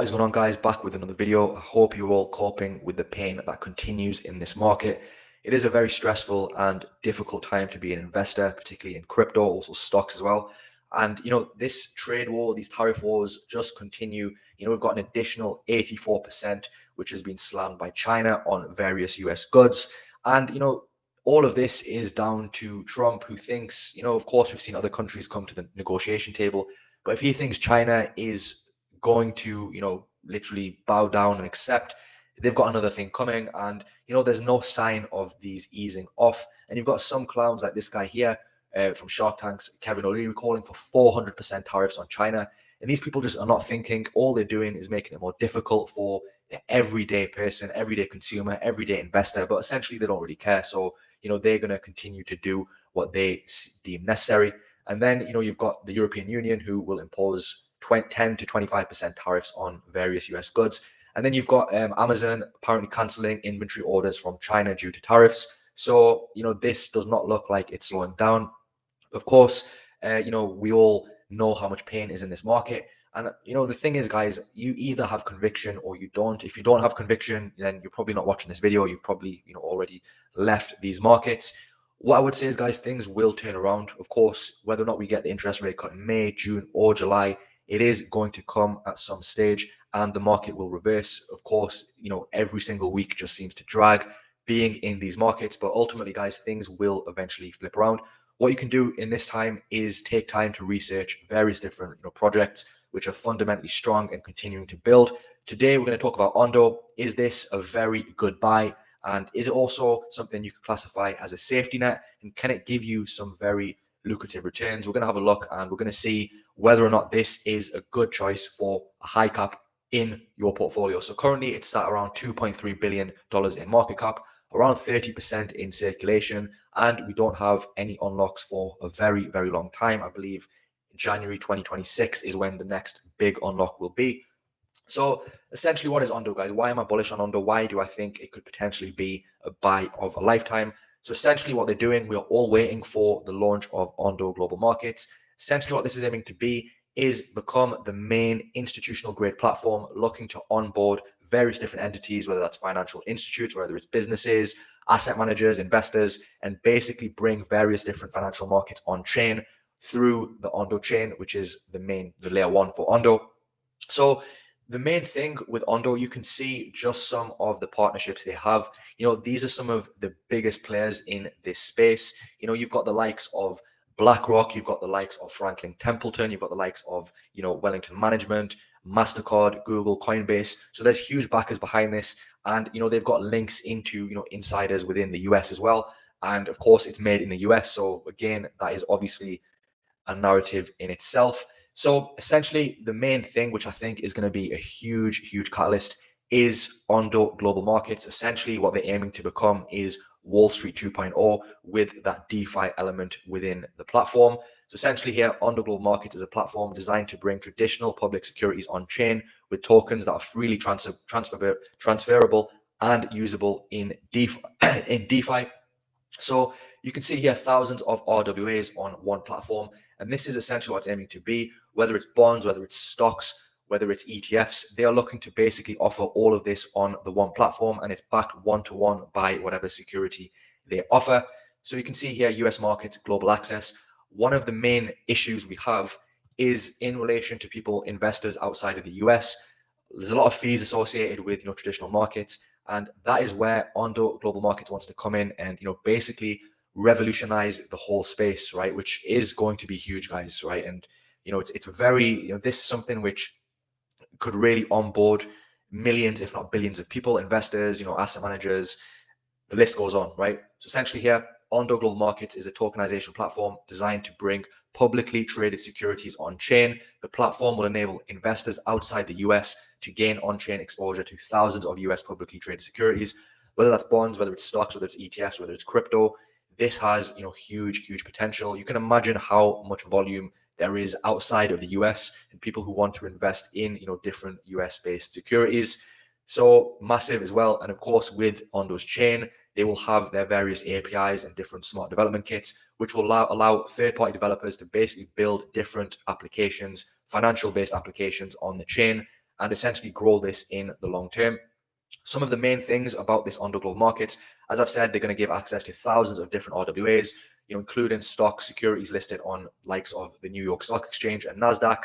What is going on, guys? Back with another video. I hope you're all coping with the pain that continues in this market. It is a very stressful and difficult time to be an investor, particularly in crypto, also stocks as well. And this trade war, these tariff wars just continue. We've got an additional 84%, which has been slammed by China on various US goods. And all of this is down to Trump, who thinks, of course, we've seen other countries come to the negotiation table, but if he thinks China is going to, literally bow down and accept, they've got another thing coming. And, there's no sign of these easing off. And you've got some clowns like this guy here from Shark Tank's Kevin O'Leary calling for 400% tariffs on China. And these people just are not thinking. All they're doing is making it more difficult for the everyday person, everyday consumer, everyday investor. But essentially, they don't really care. So, they're going to continue to do what they deem necessary. And then, you've got the European Union, who will impose 10 to 25% tariffs on various US goods. And then you've got Amazon apparently canceling inventory orders from China due to tariffs. So, this does not look like it's slowing down. Of course, we all know how much pain is in this market. And, the thing is, guys, you either have conviction or you don't. If you don't have conviction, then you're probably not watching this video. You've probably, already left these markets. What I would say is, guys, things will turn around. Of course, whether or not we get the interest rate cut in May, June, or July, it is going to come at some stage and the market will reverse. Of course, every single week just seems to drag being in these markets, but ultimately, guys, things will eventually flip around. What you can do in this time is take time to research various different projects which are fundamentally strong and continuing to build. Today, we're going to talk about Ondo. Is this a very good buy? And is it also something you could classify as a safety net? And can it give you some very lucrative returns? We're going to have a look and we're going to see whether or not this is a good choice for a high cap in your portfolio. So currently it's at around $2.3 billion in market cap, around 30% in circulation, and we don't have any unlocks for a very, very long time. I believe January 2026 is when the next big unlock will be. So essentially, what is Ondo, guys? Why am I bullish on Ondo? Why do I think it could potentially be a buy of a lifetime? So essentially what they're doing, we are all waiting for the launch of Ondo Global Markets. Essentially what this is aiming to be is become the main institutional grade platform looking to onboard various different entities, whether that's financial institutes, whether it's businesses, asset managers, investors, and basically bring various different financial markets on chain through the Ondo chain, which is the layer one for Ondo. So the main thing with Ondo, you can see just some of the partnerships they have. These are some of the biggest players in this space. You've got the likes of BlackRock, you've got the likes of Franklin Templeton, you've got the likes of, Wellington Management, MasterCard, Google, Coinbase. So there's huge backers behind this. And, they've got links into, insiders within the US as well. And of course, it's made in the US. So again, that is obviously a narrative in itself. So essentially, the main thing, which I think is going to be a huge, huge catalyst, is Ondo Global Markets. Essentially, what they're aiming to become is Wall Street 2.0 with that DeFi element within the platform. So essentially here, Ondo Global Markets is a platform designed to bring traditional public securities on chain with tokens that are freely transferable and usable in DeFi. So you can see here thousands of RWAs on one platform. And this is essentially what it's aiming to be, whether it's bonds, whether it's stocks, whether it's ETFs. They are looking to basically offer all of this on the one platform, and it's backed one-to-one by whatever security they offer. So you can see here, US markets, global access. One of the main issues we have is in relation to people, investors outside of the US. There's a lot of fees associated with traditional markets, and that is where Ondo Global Markets wants to come in and basically revolutionize the whole space, right? Which is going to be huge, guys, right? And it's very this is something which could really onboard millions, if not billions, of people, investors, asset managers. The list goes on, right? So essentially here, Ondo Global Markets is a tokenization platform designed to bring publicly traded securities on chain. The platform will enable investors outside the US to gain on-chain exposure to thousands of US publicly traded securities, whether that's bonds, whether it's stocks, whether it's ETFs, whether it's crypto. This has huge, huge potential. You can imagine how much volume there is outside of the US and people who want to invest in different US-based securities. So massive as well. And of course, with Ondo's chain, they will have their various APIs and different smart development kits, which will allow third-party developers to basically build different applications, financial-based applications on the chain. and essentially grow this in the long term. Some of the main things about this Ondo Global Markets, as I've said, they're going to give access to thousands of different RWAs, including stock securities listed on likes of the New York Stock Exchange and NASDAQ,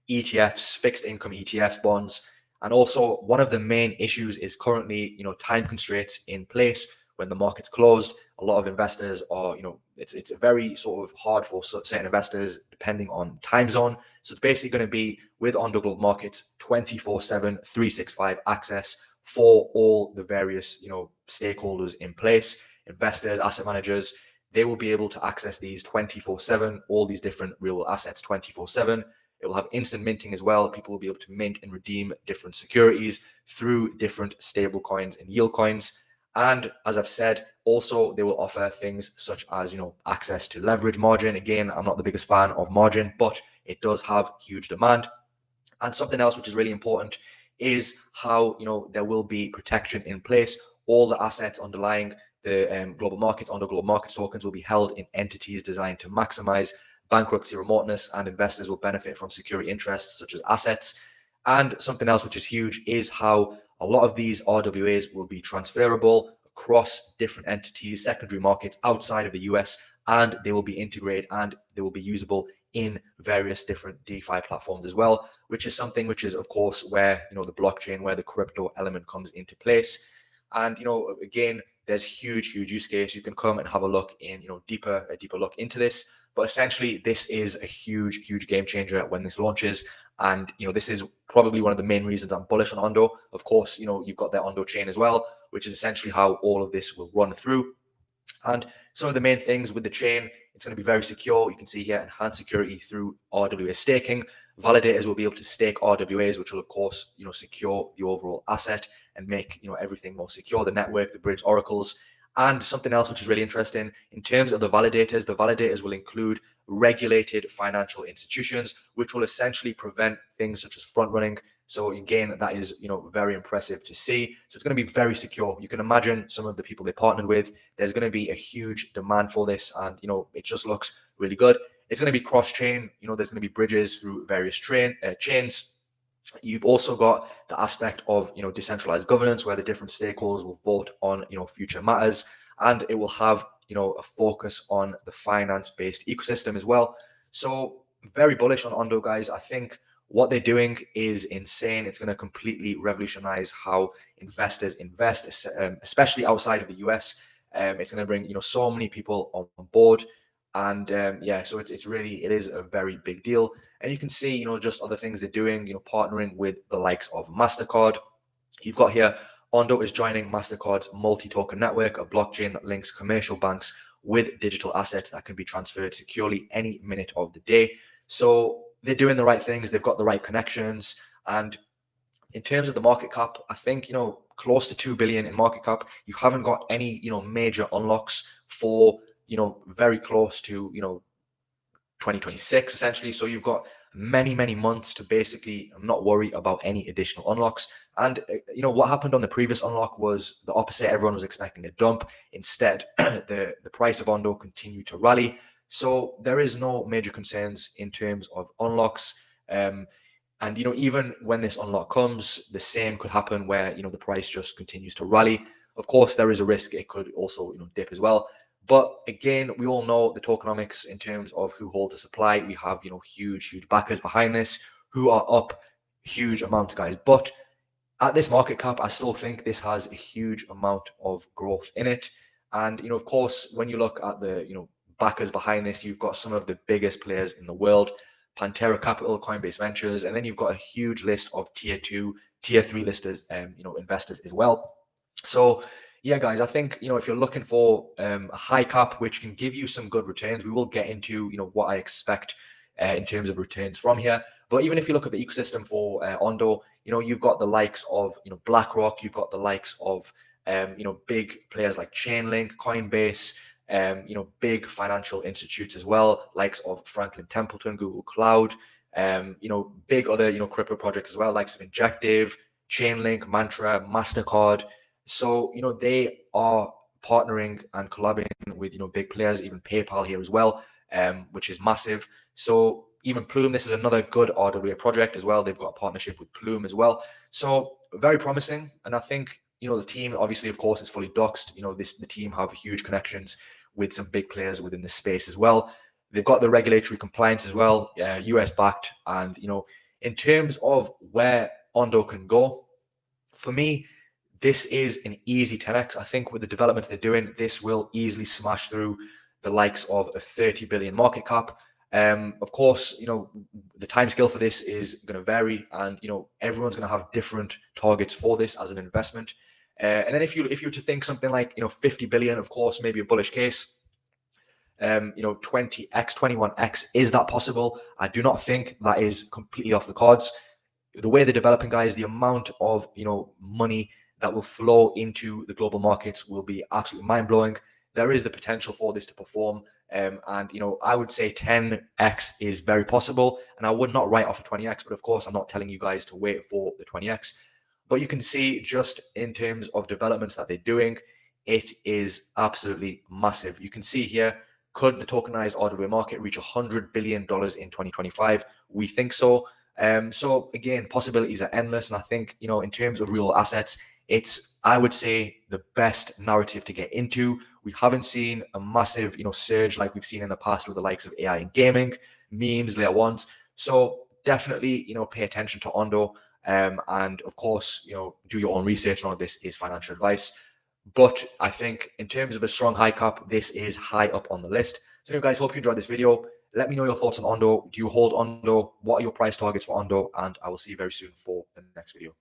ETFs, fixed income ETFs, bonds. And also one of the main issues is currently, time constraints in place when the market's closed. A lot of investors are, it's very sort of hard for certain investors depending on time zone. So it's basically going to be with Ondo Global Markets 24/7, 365 access for all the various, stakeholders in place, investors, asset managers. They will be able to access these 24/7, all these different real assets 24/7. It will have instant minting as well. People will be able to mint and redeem different securities through different stable coins and yield coins. And as I've said, also they will offer things such as, access to leverage margin. Again, I'm not the biggest fan of margin, but it does have huge demand. And something else which is really important is how, there will be protection in place. All the assets underlying the global markets, Ondo Global Markets tokens, will be held in entities designed to maximize bankruptcy remoteness, and investors will benefit from security interests such as assets. And something else which is huge is how a lot of these RWAs will be transferable across different entities, secondary markets outside of the US, and they will be integrated and they will be usable in various different DeFi platforms as well, which is something which is, of course, where, the blockchain, where the crypto element comes into place. And, again, there's huge use case. You can come and have a look in, a deeper look into this. But essentially, this is a huge game changer when this launches. And, this is probably one of the main reasons I'm bullish on Ondo. Of course, you've got their Ondo chain as well, which is essentially how all of this will run through. And some of the main things with the chain, it's going to be very secure. You can see here enhanced security through RWA staking. Validators will be able to stake RWAs, which will of course, secure the overall asset and make, everything more secure, the network, the bridge oracles. And something else which is really interesting in terms of the validators will include regulated financial institutions, which will essentially prevent things such as front running. So again, that is, very impressive to see. So it's going to be very secure. You can imagine some of the people they partnered with. There's going to be a huge demand for this, and it just looks really good. It's going to be cross-chain. There's going to be bridges through various chains. You've also got the aspect of decentralized governance, where the different stakeholders will vote on future matters, and it will have a focus on the finance-based ecosystem as well. So very bullish on Ondo, guys. I think what they're doing is insane. It's going to completely revolutionize how investors invest, especially outside of the US. It's going to bring so many people on board. And yeah, so it is a very big deal. And you can see, just other things they're doing, partnering with the likes of MasterCard. You've got here, Ondo is joining MasterCard's multi-token network, a blockchain that links commercial banks with digital assets that can be transferred securely any minute of the day. So they're doing the right things. They've got the right connections. And in terms of the market cap, I think, close to 2 billion in market cap. You haven't got any, major unlocks for, very close to, 2026 essentially. So you've got many months to basically not worry about any additional unlocks. And what happened on the previous unlock was the opposite. Everyone was expecting a dump. Instead, the price of Ondo continued to rally. So there is no major concerns in terms of unlocks. And even when this unlock comes, the same could happen where the price just continues to rally. Of course, there is a risk it could also dip as well. But again, we all know the tokenomics in terms of who holds the supply. We have huge backers behind this who are up huge amounts, guys. But at this market cap, I still think this has a huge amount of growth in it. And of course, when you look at the backers behind this, you've got some of the biggest players in the world. Pantera Capital, Coinbase Ventures, and then you've got a huge list of tier 2, tier 3 listers, investors as well. So yeah, guys, I think if you're looking for a high cap which can give you some good returns, we will get into what I expect in terms of returns from here. But even if you look at the ecosystem for Ondo, you've got the likes of BlackRock, you've got the likes of big players like Chainlink, Coinbase, big financial institutes as well, likes of Franklin Templeton, Google Cloud, big other, crypto projects as well, likes of Injective, Chainlink, Mantra, MasterCard. So, they are partnering and collaborating with, big players, even PayPal here as well, which is massive. So even Plume, this is another good RWA project as well. They've got a partnership with Plume as well. So very promising. And I think, the team, obviously, of course, is fully doxed. The team have huge connections with some big players within the space as well. They've got the regulatory compliance as well, US backed. And, in terms of where Ondo can go, for me, this is an easy 10x. I think with the developments they're doing, this will easily smash through the likes of a 30 billion market cap. Of course, the time scale for this is going to vary, and everyone's going to have different targets for this as an investment. And then if you were to think something like 50 billion, of course, maybe a bullish case. 20x, 21x, is that possible? I do not think that is completely off the cards. The way they're developing, guys, the amount of money that will flow into the global markets will be absolutely mind-blowing. There is the potential for this to perform, and I would say 10x is very possible, and I would not write off a 20x, but of course I'm not telling you guys to wait for the 20x. But you can see, just in terms of developments that they're doing, it is absolutely massive. You can see here, could the tokenized RWA market reach $100 billion in 2025? We think so. So again, possibilities are endless. And I think, in terms of real assets, it's, I would say, the best narrative to get into. We haven't seen a massive, surge like we've seen in the past with the likes of AI and gaming, memes, layer ones. So definitely, pay attention to Ondo. And of course, do your own research. None of this is financial advice. But I think in terms of a strong high cap, this is high up on the list. So anyway, guys, hope you enjoyed this video. Let me know your thoughts on Ondo. Do you hold Ondo? What are your price targets for Ondo? And I will see you very soon for the next video.